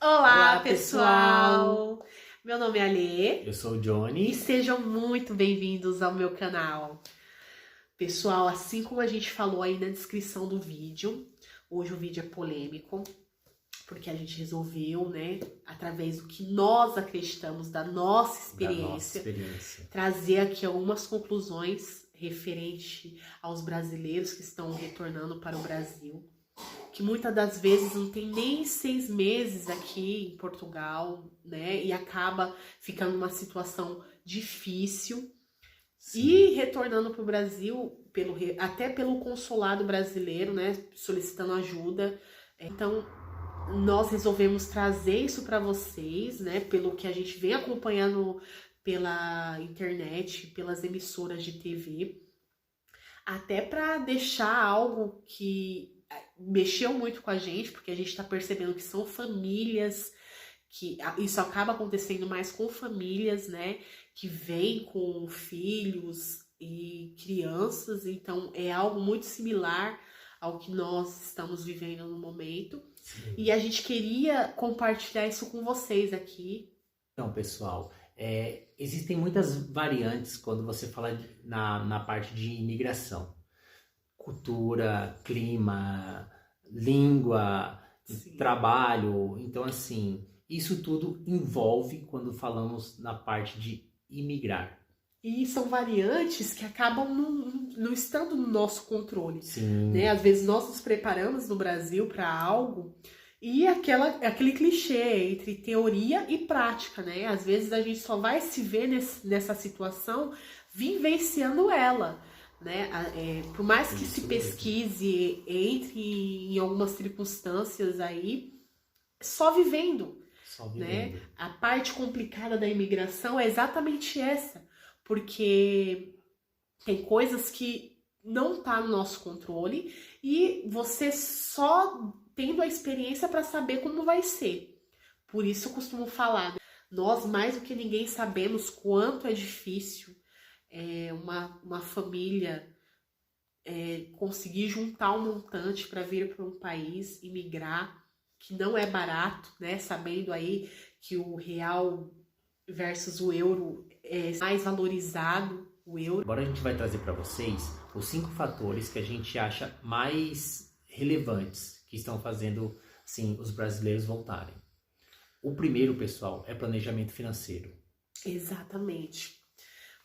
Olá, Olá, pessoal! pessoal! Meu nome é Alê Eu sou o e Johnny. sejam muito bem-vindos ao meu canal. Pessoal, assim como a gente falou aí na descrição do vídeo, hoje o vídeo é polêmico, porque a gente resolveu, né, através do que nós acreditamos, da nossa Da nossa experiência, experiência. trazer aqui algumas conclusões referente aos brasileiros que estão retornando para o Brasil, que muitas das vezes não tem nem 6 meses aqui em Portugal, né? E acaba ficando numa situação difícil Sim. e retornando para o Brasil até pelo consulado brasileiro, né? Solicitando ajuda. Então nós resolvemos trazer isso para vocês, né? Pelo que a gente vem acompanhando pela internet, pelas emissoras de TV, até para deixar algo que mexeu muito com a gente, porque a gente está percebendo que são famílias, que isso acaba acontecendo mais com famílias, né, que vêm com filhos e crianças, então é algo muito similar ao que nós estamos vivendo no momento. Sim. E a gente queria compartilhar isso com vocês aqui. Então, pessoal, existem muitas variantes quando você fala na parte de imigração. Cultura, clima, língua, Sim. trabalho. Então, assim, isso tudo envolve quando falamos na parte de imigrar. E são variantes que acabam não estando no nosso controle, né? Sim, Às vezes nós nos preparamos no Brasil para algo e aquele clichê entre teoria e prática, né? Às vezes a gente só vai se ver nessa situação vivenciando ela, né? Por mais que se isso mesmo. pesquise, entre em algumas circunstâncias aí, só vivendo, Só né? vivendo. A parte complicada da imigração é exatamente essa, porque tem coisas que não tá no nosso controle e você só tendo a experiência para saber como vai ser. Por isso eu costumo falar, né? Nós mais do que ninguém sabemos quanto é difícil uma família conseguir juntar um montante para vir para um país, imigrar, que não é barato, né? Sabendo aí que o real versus o euro é mais valorizado, o euro. Agora a gente vai trazer para vocês os 5 fatores que a gente acha mais relevantes que estão fazendo assim, os brasileiros voltarem. O primeiro, pessoal, é planejamento financeiro. Exatamente.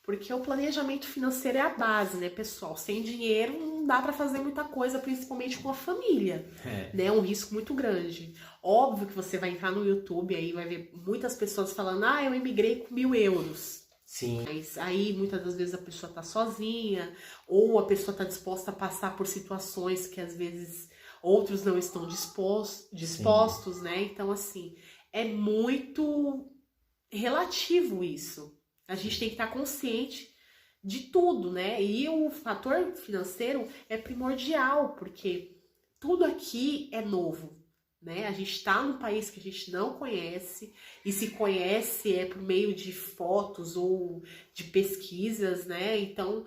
Porque o planejamento financeiro é a base, né, pessoal? Sem dinheiro não dá para fazer muita coisa, principalmente com a família, É, né? É um risco muito grande. Óbvio que você vai entrar no YouTube aí, vai ver muitas pessoas falando: ah, eu imigrei com 1.000 euros. sim, Mas aí muitas das vezes a pessoa tá sozinha, ou a pessoa tá disposta a passar por situações que às vezes outros não estão sim, dispostos, né? Então, assim, é muito relativo isso. A gente tem sim. que estar consciente de tudo, né? E o fator financeiro é primordial, porque tudo aqui é novo, né? A gente está num país que a gente não conhece, e se conhece é por meio de fotos ou de pesquisas, né? Então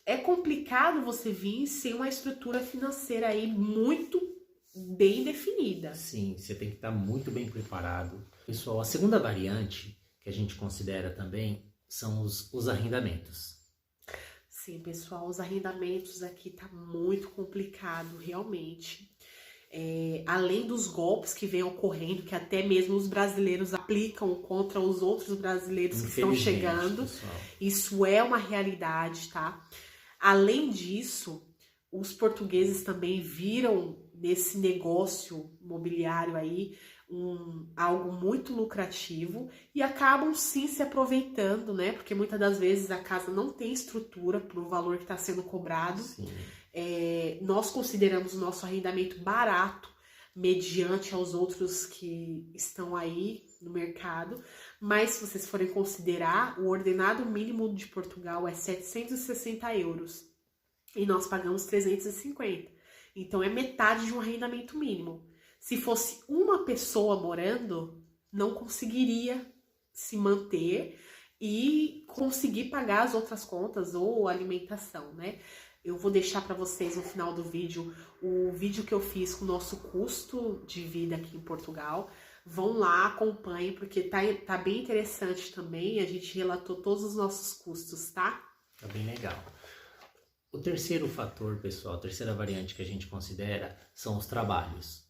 é complicado você vir sem uma estrutura financeira aí muito bem definida. Sim, você tem que estar muito bem preparado. Pessoal, a segunda variante que a gente considera também são os arrendamentos. Sim, pessoal, os arrendamentos aqui tá muito complicado, realmente. Além dos golpes que vêm ocorrendo, que até mesmo os brasileiros aplicam contra os outros brasileiros que estão Infelizmente, chegando, pessoal. isso é uma realidade, tá? Além disso, os portugueses também viram nesse negócio imobiliário aí algo muito lucrativo e acabam sim se aproveitando, né? Porque muitas das vezes a casa não tem estrutura para o valor que está sendo cobrado. Sim, Nós consideramos o nosso arrendamento barato mediante aos outros que estão aí no mercado, mas se vocês forem considerar, o ordenado mínimo de Portugal é 760 euros e nós pagamos 350. Então é metade de um arrendamento mínimo. Se fosse uma pessoa morando, não conseguiria se manter e conseguir pagar as outras contas ou alimentação, né? Eu vou deixar para vocês no final do vídeo o vídeo que eu fiz com o nosso custo de vida aqui em Portugal, Vão lá, acompanhem, porque tá bem interessante também. A gente relatou todos os nossos custos, tá? Tá bem legal. O terceiro fator, pessoal, a terceira variante que a gente considera são os trabalhos.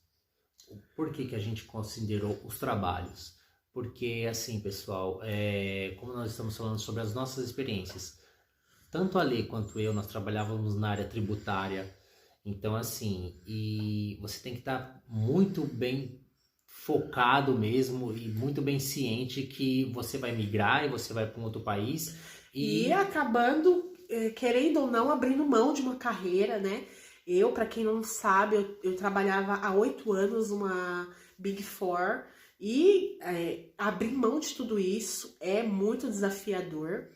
Por que a gente considerou os trabalhos? Porque, assim, pessoal, como nós estamos falando sobre as nossas experiências, tanto a Lê quanto eu, nós trabalhávamos na área tributária. Então, assim, e você tem que estar muito bem focado mesmo e muito bem ciente que você vai migrar e você vai para um outro país. E acabando, querendo ou não, abrindo mão de uma carreira, né? Eu, para quem não sabe, eu trabalhava há 8 anos numa Big Four e abrir mão de tudo isso é muito desafiador.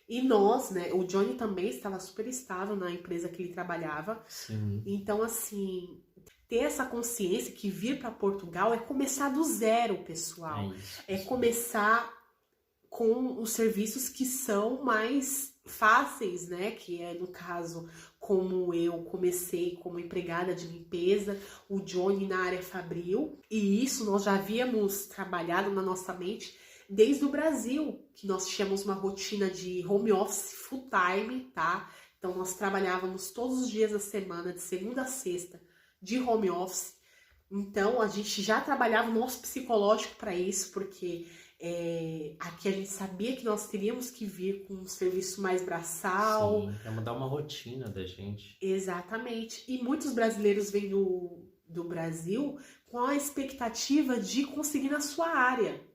E nós, né? O Johnny também estava super estável na empresa que ele trabalhava. Sim. Então, assim, ter essa consciência que vir para Portugal é começar do zero, pessoal. É começar com os serviços que são mais fáceis, né? Que é, no caso, como eu comecei como empregada de limpeza, o Johnny na área fabril. E isso nós já havíamos trabalhado na nossa mente desde o Brasil, que nós tínhamos uma rotina de home office full time, tá? Então nós trabalhávamos todos os dias da semana, de segunda a sexta, de home office. Então a gente já trabalhava o nosso psicológico para isso, porque aqui a gente sabia que nós teríamos que vir com um serviço mais braçal. Sim, é mudar uma rotina da gente. Exatamente. E muitos brasileiros vêm do Brasil com a expectativa de conseguir na sua área.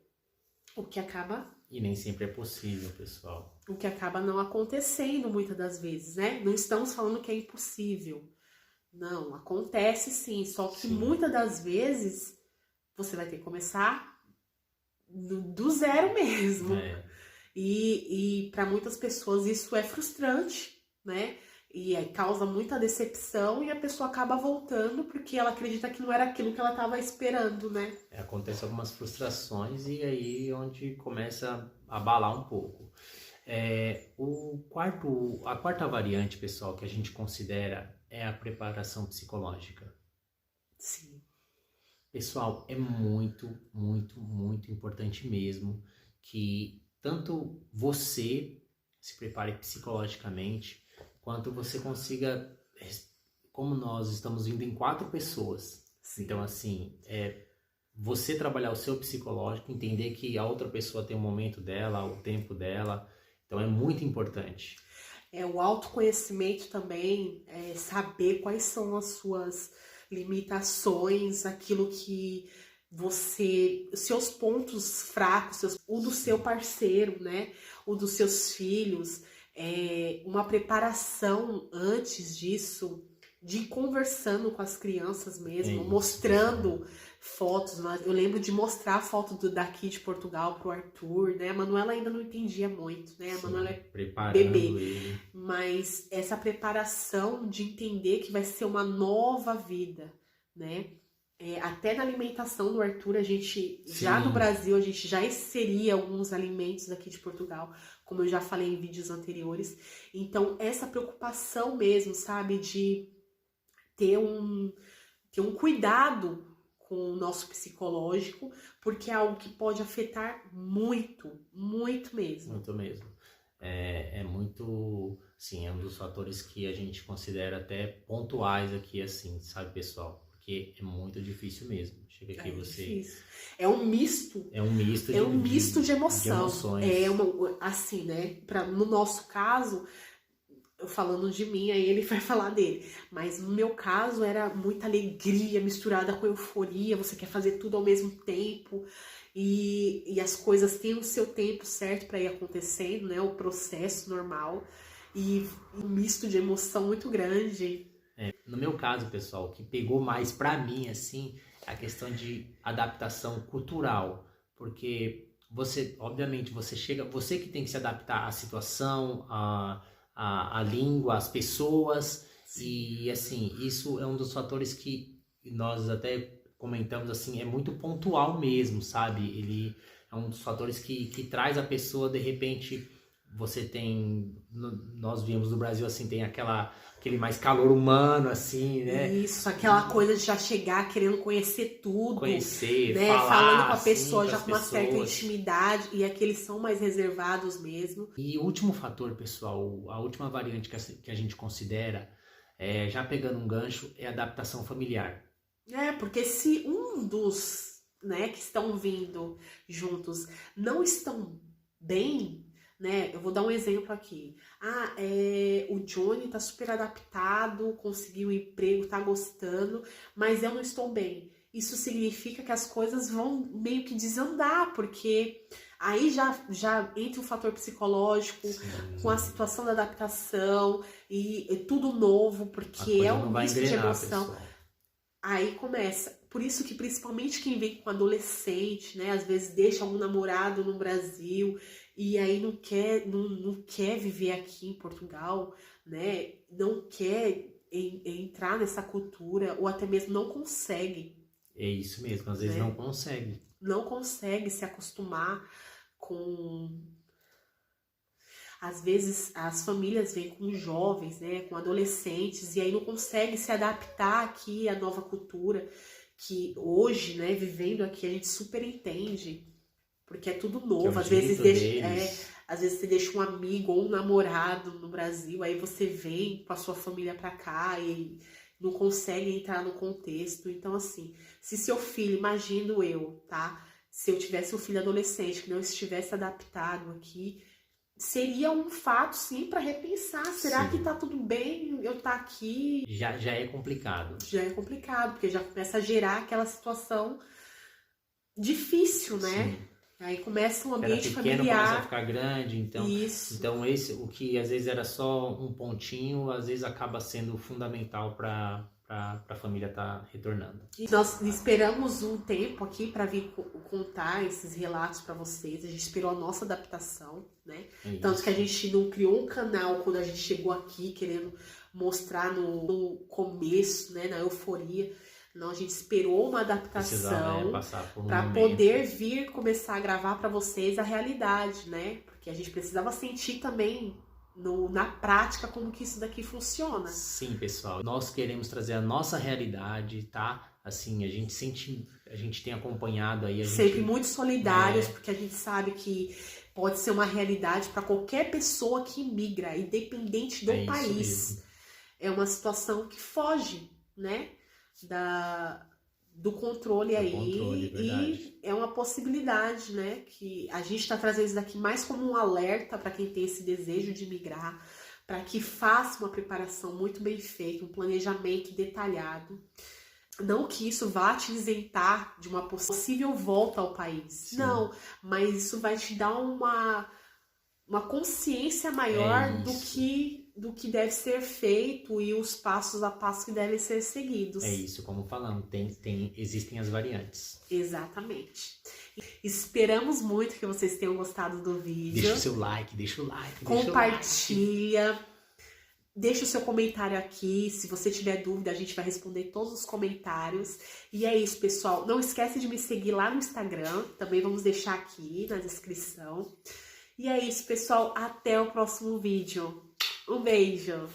O que acaba... E nem sempre é possível, pessoal. O que acaba não acontecendo muitas das vezes, né? Não estamos falando que é impossível. Não, acontece sim. Só que muitas das vezes você vai ter que começar do zero mesmo. E para muitas pessoas isso é frustrante, né? E causa muita decepção e a pessoa acaba voltando porque ela acredita que não era aquilo que ela estava esperando, né? Acontece algumas frustrações e aí onde começa a abalar um pouco. A quarta variante, pessoal, que a gente considera é a preparação psicológica. Sim. Pessoal, é muito, muito, muito importante mesmo que tanto você se prepare psicologicamente, quanto você consiga, como nós estamos indo em 4 pessoas. Sim. Então, assim, você trabalhar o seu psicológico, entender que a outra pessoa tem o momento dela, o tempo dela. Então, é muito importante. O autoconhecimento também, saber quais são as suas limitações, aquilo que seus pontos fracos, o do seu parceiro, né? O dos seus filhos. Uma preparação antes disso, de ir conversando com as crianças mesmo, mostrando fotos. Eu lembro de mostrar a foto daqui de Portugal pro Arthur, né? A Manuela ainda não entendia muito, né? A Manuela é bebê. Ele. Mas essa preparação de entender que vai ser uma nova vida, né? Até na alimentação do Arthur, a gente, já no Brasil, a gente já inseria alguns alimentos daqui de Portugal, como eu já falei em vídeos anteriores. Então, essa preocupação mesmo, sabe, de ter um cuidado com o nosso psicológico, porque é algo que pode afetar muito, muito mesmo. Muito mesmo. É muito, sim, é um dos fatores que a gente considera até pontuais aqui, assim, sabe, pessoal? Porque é muito difícil mesmo. Chega aqui você... Difícil. É um misto. É um misto de emoção. emoções. Assim, né? No nosso caso, eu falando de mim, aí ele vai falar dele. Mas no meu caso era muita alegria misturada com euforia. Você quer fazer tudo ao mesmo tempo. E as coisas têm o seu tempo certo para ir acontecendo, né? O processo normal. E um misto de emoção muito grande. No meu caso, pessoal, o que pegou mais pra mim, assim, é a questão de adaptação cultural. Porque você, obviamente, você que tem que se adaptar à situação, à língua, às pessoas. Sim. E, assim, isso é um dos fatores que nós até comentamos, assim, é muito pontual mesmo, sabe? Ele é um dos fatores que traz a pessoa, de repente, você tem, nós vimos no Brasil assim, tem aquele mais calor humano, assim, né? Isso, aquela coisa de já chegar querendo conhecer tudo. Conhecer, né? falar, Falando com a assim, pessoa já as com uma certa pessoas. intimidade, e aqueles são mais reservados mesmo. E o último fator, pessoal, a última variante que a gente considera, já pegando um gancho, é a adaptação familiar. Porque se um dos, né, que estão vindo juntos não estão bem, né? Eu vou dar um exemplo aqui. O Johnny tá super adaptado, conseguiu um emprego, tá gostando, mas eu não estou bem. Isso significa que as coisas vão meio que desandar, porque aí já entra o fator psicológico, Sim. com a situação da adaptação e tudo novo, porque é um misto de emoção. Pessoal. Aí começa. Por isso que principalmente quem vem com adolescente, né? Às vezes deixa algum namorado no Brasil e aí não quer viver aqui em Portugal, né? Não quer entrar nessa cultura ou até mesmo não consegue. É isso mesmo, às vezes não consegue. Não consegue se acostumar com... Às vezes as famílias vêm com jovens, né, com adolescentes, e aí não consegue se adaptar aqui à nova cultura, que hoje, né, vivendo aqui, a gente super entende, porque é tudo novo. Às vezes você deixa um amigo ou um namorado no Brasil, aí você vem com a sua família pra cá e não consegue entrar no contexto. Então, assim, se seu filho, imagino eu, tá? Se eu tivesse um filho adolescente que não estivesse adaptado aqui, seria um fato, sim, para repensar. Será que tá tudo bem eu estar aqui? Já é complicado. Já é complicado, porque já começa a gerar aquela situação difícil, né? Sim. Aí começa um ambiente era pequeno, familiar. começa a ficar grande, então... Isso. Então o que às vezes era só um pontinho, às vezes acaba sendo fundamental para a família estar retornando. E nós esperamos um tempo aqui para vir contar esses relatos para vocês. A gente esperou a nossa adaptação, né? Tanto que a gente não criou um canal quando a gente chegou aqui querendo mostrar no começo, né? Na euforia. Não, a gente esperou uma adaptação para poder vir começar a gravar para vocês a realidade, né? Porque a gente precisava sentir também na prática como que isso daqui funciona. Sim, pessoal. Nós queremos trazer a nossa realidade, tá? Assim, a gente tem acompanhado aí... Sempre muito solidários, porque a gente sabe que pode ser uma realidade para qualquer pessoa que migra, independente do país. É uma situação que foge, né? Do controle e é uma possibilidade, né, que a gente está trazendo isso daqui mais como um alerta para quem tem esse desejo de migrar, para que faça uma preparação muito bem feita, um planejamento detalhado. Não que isso vá te isentar de uma possível volta ao país, Sim. Não, mas isso vai te dar uma consciência maior do que deve ser feito e os passos a passo que devem ser seguidos. É isso, como falamos, existem as variantes. Exatamente. Esperamos muito que vocês tenham gostado do vídeo. Deixa o seu like, compartilha. Deixa o seu comentário aqui. Se você tiver dúvida, a gente vai responder todos os comentários. E é isso, pessoal. Não esquece de me seguir lá no Instagram. Também vamos deixar aqui na descrição. E é isso, pessoal. Até o próximo vídeo. Um beijo!